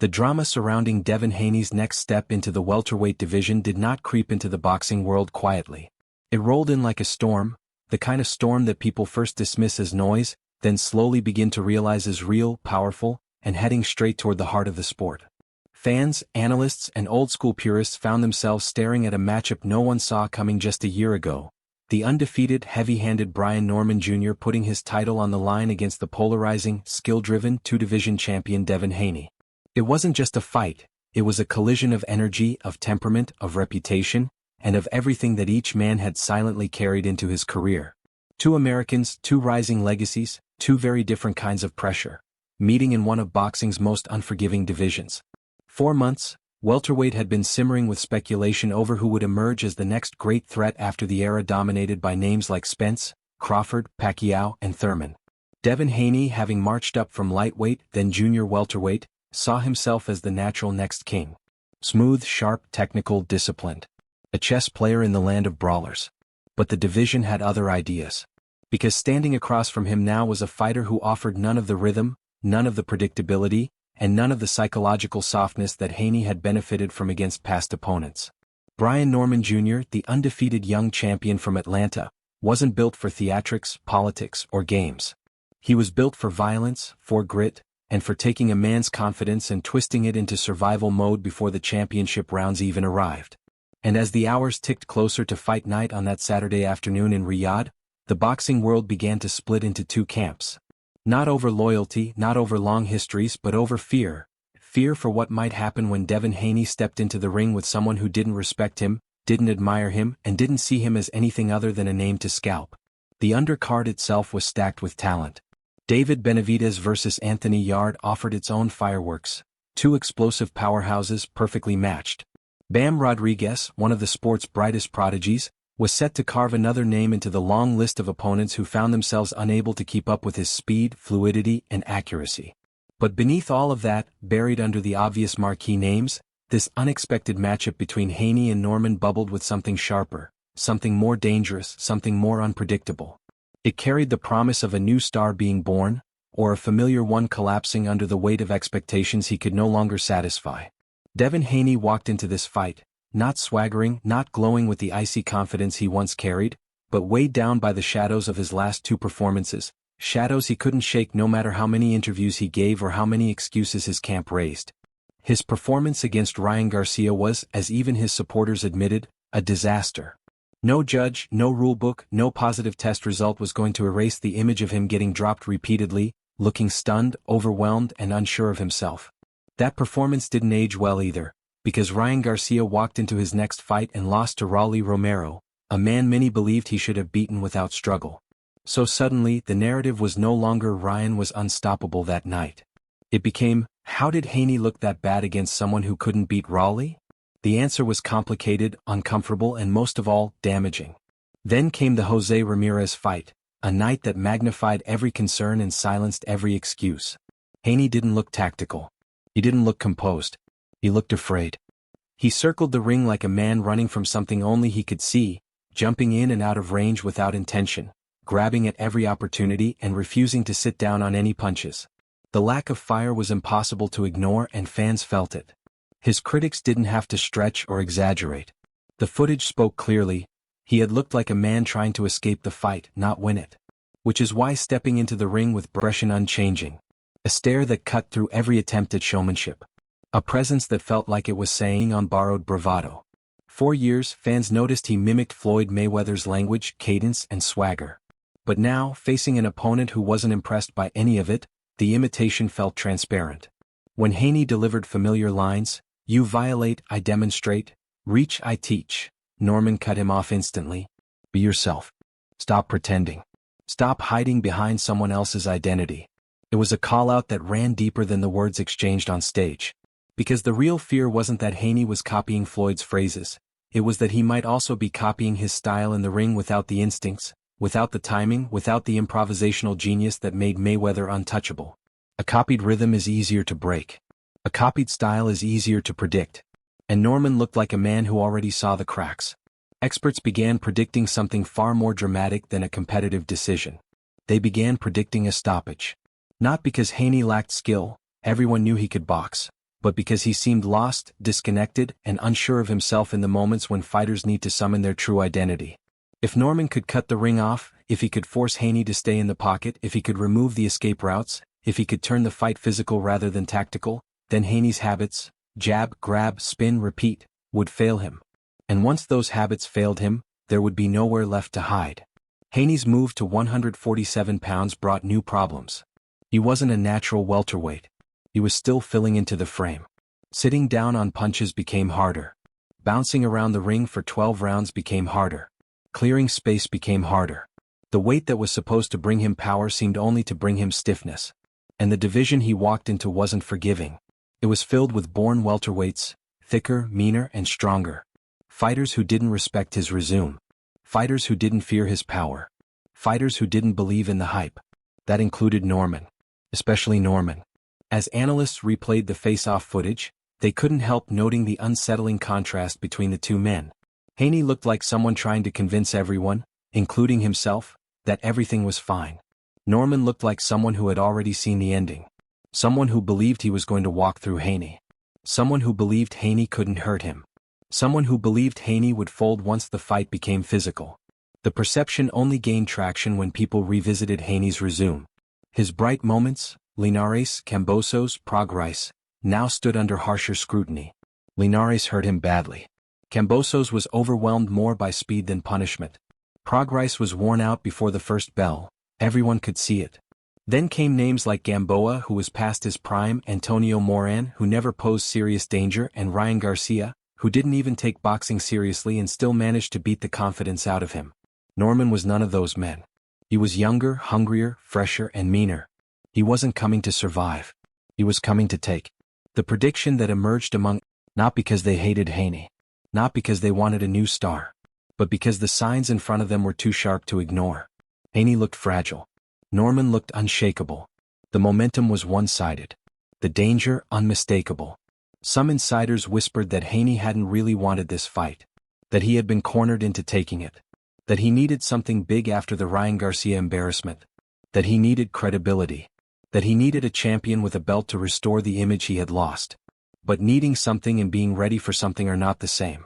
The drama surrounding Devin Haney's next step into the welterweight division did not creep into the boxing world quietly. It rolled in like a storm, the kind of storm that people first dismiss as noise, then slowly begin to realize is real, powerful, and heading straight toward the heart of the sport. Fans, analysts, and old-school purists found themselves staring at a matchup no one saw coming just a year ago. The undefeated, heavy-handed Brian Norman Jr. putting his title on the line against the polarizing, skill-driven, two-division champion Devin Haney. It wasn't just a fight, it was a collision of energy, of temperament, of reputation, and of everything that each man had silently carried into his career. Two Americans, two rising legacies, two very different kinds of pressure, meeting in one of boxing's most unforgiving divisions. 4 months, welterweight had been simmering with speculation over who would emerge as the next great threat after the era dominated by names like Spence, Crawford, Pacquiao, and Thurman. Devin Haney, having marched up from lightweight, then junior welterweight, saw himself as the natural next king. Smooth, sharp, technical, disciplined. A chess player in the land of brawlers. But the division had other ideas. Because standing across from him now was a fighter who offered none of the rhythm, none of the predictability, and none of the psychological softness that Haney had benefited from against past opponents. Brian Norman Jr., the undefeated young champion from Atlanta, wasn't built for theatrics, politics, or games. He was built for violence, for grit, and for taking a man's confidence and twisting it into survival mode before the championship rounds even arrived. And as the hours ticked closer to fight night on that Saturday afternoon in Riyadh, the boxing world began to split into two camps. Not over loyalty, not over long histories, but over fear. Fear for what might happen when Devin Haney stepped into the ring with someone who didn't respect him, didn't admire him, and didn't see him as anything other than a name to scalp. The undercard itself was stacked with talent. David Benavidez versus Anthony Yarde offered its own fireworks. Two explosive powerhouses perfectly matched. Bam Rodriguez, one of the sport's brightest prodigies, was set to carve another name into the long list of opponents who found themselves unable to keep up with his speed, fluidity, and accuracy. But beneath all of that, buried under the obvious marquee names, this unexpected matchup between Haney and Norman bubbled with something sharper, something more dangerous, something more unpredictable. It carried the promise of a new star being born, or a familiar one collapsing under the weight of expectations he could no longer satisfy. Devin Haney walked into this fight, not swaggering, not glowing with the icy confidence he once carried, but weighed down by the shadows of his last two performances, shadows he couldn't shake no matter how many interviews he gave or how many excuses his camp raised. His performance against Ryan Garcia was, as even his supporters admitted, a disaster. No judge, no rulebook, no positive test result was going to erase the image of him getting dropped repeatedly, looking stunned, overwhelmed, and unsure of himself. That performance didn't age well either, because Ryan Garcia walked into his next fight and lost to Rolly Romero, a man many believed he should have beaten without struggle. So suddenly, the narrative was no longer Ryan was unstoppable that night. It became, how did Haney look that bad against someone who couldn't beat Rolly? The answer was complicated, uncomfortable, and most of all, damaging. Then came the Jose Ramirez fight, a night that magnified every concern and silenced every excuse. Haney didn't look tactical. He didn't look composed. He looked afraid. He circled the ring like a man running from something only he could see, jumping in and out of range without intention, grabbing at every opportunity and refusing to sit down on any punches. The lack of fire was impossible to ignore and fans felt it. His critics didn't have to stretch or exaggerate. The footage spoke clearly. He had looked like a man trying to escape the fight, not win it. Which is why stepping into the ring with expression unchanging. A stare that cut through every attempt at showmanship. A presence that felt like it was saying on borrowed bravado. For years, fans noticed he mimicked Floyd Mayweather's language, cadence, and swagger. But now, facing an opponent who wasn't impressed by any of it, the imitation felt transparent. When Haney delivered familiar lines, "You violate, I demonstrate, reach, I teach," Norman cut him off instantly. Be yourself. Stop pretending. Stop hiding behind someone else's identity. It was a call-out that ran deeper than the words exchanged on stage. Because the real fear wasn't that Haney was copying Floyd's phrases, it was that he might also be copying his style in the ring without the instincts, without the timing, without the improvisational genius that made Mayweather untouchable. A copied rhythm is easier to break. A copied style is easier to predict. And Norman looked like a man who already saw the cracks. Experts began predicting something far more dramatic than a competitive decision. They began predicting a stoppage. Not because Haney lacked skill, everyone knew he could box, but because he seemed lost, disconnected, and unsure of himself in the moments when fighters need to summon their true identity. If Norman could cut the ring off, if he could force Haney to stay in the pocket, if he could remove the escape routes, if he could turn the fight physical rather than tactical, then Haney's habits, jab, grab, spin, repeat, would fail him. And once those habits failed him, there would be nowhere left to hide. Haney's move to 147 pounds brought new problems. He wasn't a natural welterweight. He was still filling into the frame. Sitting down on punches became harder. Bouncing around the ring for 12 rounds became harder. Clearing space became harder. The weight that was supposed to bring him power seemed only to bring him stiffness. And the division he walked into wasn't forgiving. It was filled with born welterweights, thicker, meaner, and stronger. Fighters who didn't respect his resume. Fighters who didn't fear his power. Fighters who didn't believe in the hype. That included Norman. Especially Norman. As analysts replayed the face-off footage, they couldn't help noting the unsettling contrast between the two men. Haney looked like someone trying to convince everyone, including himself, that everything was fine. Norman looked like someone who had already seen the ending. Someone who believed he was going to walk through Haney. Someone who believed Haney couldn't hurt him. Someone who believed Haney would fold once the fight became physical. The perception only gained traction when people revisited Haney's resume. His bright moments, Linares, Kambosos, Prograis, now stood under harsher scrutiny. Linares hurt him badly. Kambosos was overwhelmed more by speed than punishment. Prograis was worn out before the first bell. Everyone could see it. Then came names like Gamboa, who was past his prime, Antonio Moran, who never posed serious danger, and Ryan Garcia, who didn't even take boxing seriously and still managed to beat the confidence out of him. Norman was none of those men. He was younger, hungrier, fresher, and meaner. He wasn't coming to survive. He was coming to take. The prediction that emerged among, not because they hated Haney, not because they wanted a new star, but because the signs in front of them were too sharp to ignore. Haney looked fragile. Norman looked unshakable. The momentum was one-sided. The danger unmistakable. Some insiders whispered that Haney hadn't really wanted this fight, that he had been cornered into taking it, that he needed something big after the Ryan Garcia embarrassment, that he needed credibility, that he needed a champion with a belt to restore the image he had lost. But needing something and being ready for something are not the same.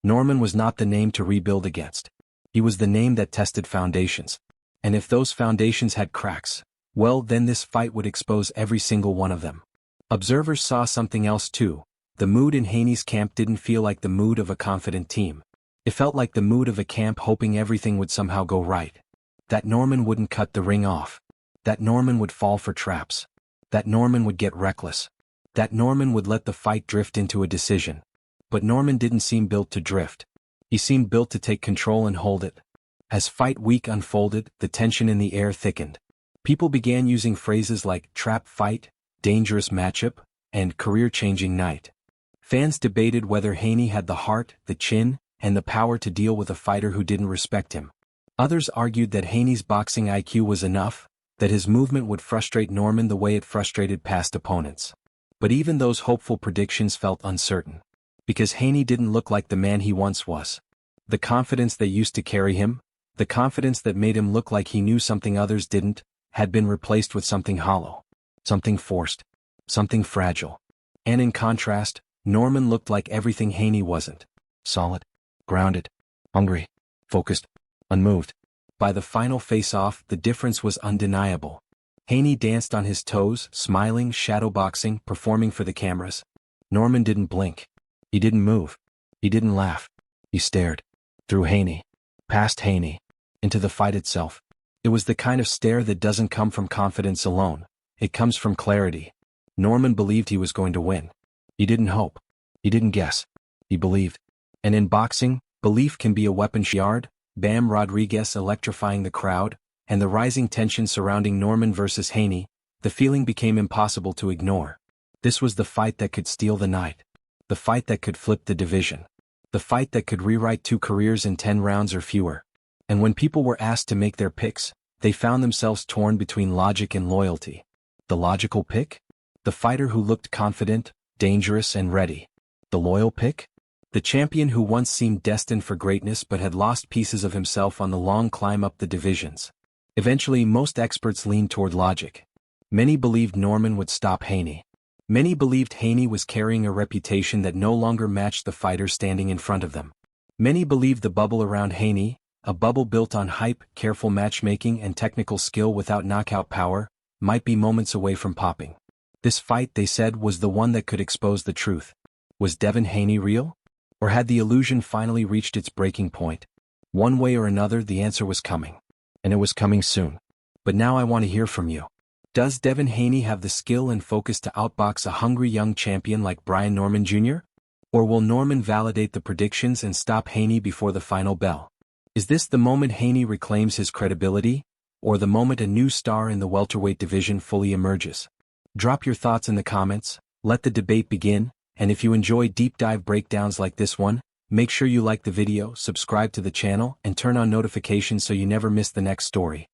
Norman was not the name to rebuild against. He was the name that tested foundations. And if those foundations had cracks, well, then this fight would expose every single one of them. Observers saw something else too. The mood in Haney's camp didn't feel like the mood of a confident team. It felt like the mood of a camp hoping everything would somehow go right. That Norman wouldn't cut the ring off. That Norman would fall for traps. That Norman would get reckless. That Norman would let the fight drift into a decision. But Norman didn't seem built to drift. He seemed built to take control and hold it. As fight week unfolded, the tension in the air thickened. People began using phrases like trap fight, dangerous matchup, and career-changing night. Fans debated whether Haney had the heart, the chin, and the power to deal with a fighter who didn't respect him. Others argued that Haney's boxing IQ was enough, that his movement would frustrate Norman the way it frustrated past opponents. But even those hopeful predictions felt uncertain. Because Haney didn't look like the man he once was. The confidence that used to carry him, the confidence that made him look like he knew something others didn't, had been replaced with something hollow. Something forced. Something fragile. And in contrast, Norman looked like everything Haney wasn't. Solid. Grounded. Hungry. Focused. Unmoved. By the final face-off, the difference was undeniable. Haney danced on his toes, smiling, shadowboxing, performing for the cameras. Norman didn't blink. He didn't move. He didn't laugh. He stared. Through Haney. Past Haney. Into the fight itself. It was the kind of stare that doesn't come from confidence alone. It comes from clarity. Norman believed he was going to win. He didn't hope. He didn't guess. He believed. And in boxing, belief can be a weapon. Bam Rodriguez electrifying the crowd, and the rising tension surrounding Norman versus Haney, the feeling became impossible to ignore. This was the fight that could steal the night. The fight that could flip the division. The fight that could rewrite two careers in 10 rounds or fewer. And when people were asked to make their picks, they found themselves torn between logic and loyalty. The logical pick? The fighter who looked confident, dangerous, and ready. The loyal pick? The champion who once seemed destined for greatness but had lost pieces of himself on the long climb up the divisions. Eventually, most experts leaned toward logic. Many believed Norman would stop Haney. Many believed Haney was carrying a reputation that no longer matched the fighter standing in front of them. Many believed the bubble around Haney, a bubble built on hype, careful matchmaking and technical skill without knockout power, might be moments away from popping. This fight, they said, was the one that could expose the truth. Was Devin Haney real? Or had the illusion finally reached its breaking point? One way or another, the answer was coming. And it was coming soon. But now I want to hear from you. Does Devin Haney have the skill and focus to outbox a hungry young champion like Brian Norman Jr.? Or will Norman validate the predictions and stop Haney before the final bell? Is this the moment Haney reclaims his credibility, or the moment a new star in the welterweight division fully emerges? Drop your thoughts in the comments, let the debate begin, and if you enjoy deep dive breakdowns like this one, make sure you like the video, subscribe to the channel, and turn on notifications so you never miss the next story.